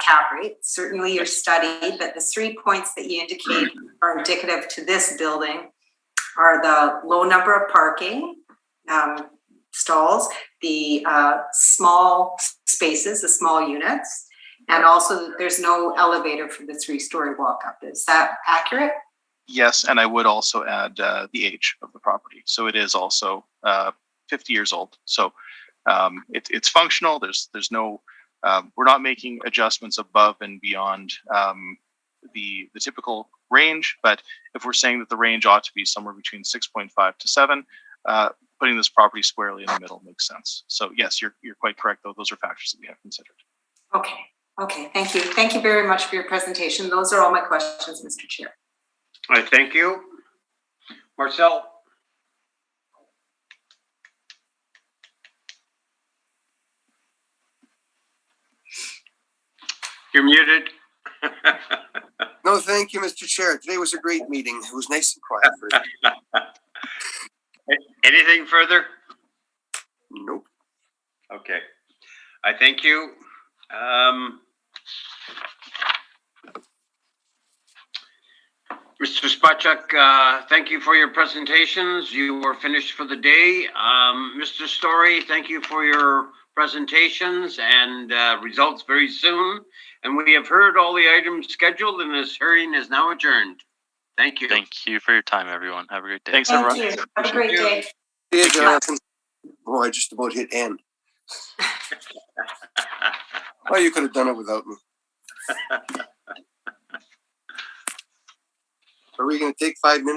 cap rate, certainly your study, but the 3 points that you indicate are indicative to this building are the low number of parking stalls, the small spaces, the small units, and also that there's no elevator for the 3-story walk-up. Is that accurate? Yes, and I would also add the age of the property. So it is also 50 years old. So it's functional. There's no, we're not making adjustments above and beyond the typical range. But if we're saying that the range ought to be somewhere between 6.5 to 7, putting this property squarely in the middle makes sense. So yes, you're quite correct, though. Those are factors that we have considered. Okay, thank you. Thank you very much for your presentation. Those are all my questions, Mr. Chair. All right, thank you. Marcel? You're muted. No, thank you, Mr. Chair. Today was a great meeting. It was nice and quiet. Anything further? Nope. Okay. I thank you. Mr. Spacek, thank you for your presentations. You were finished for the day. Mr. Story, thank you for your presentations and results very soon. And we have heard all the items scheduled, and this hearing is now adjourned. Thank you. Thank you for your time, everyone. Have a great day. Thanks, everyone. Thank you. Have a great day. Yeah, Jonathan. Oh, I just about hit end. Oh, you could have done it without me. Are we going to take 5 minutes?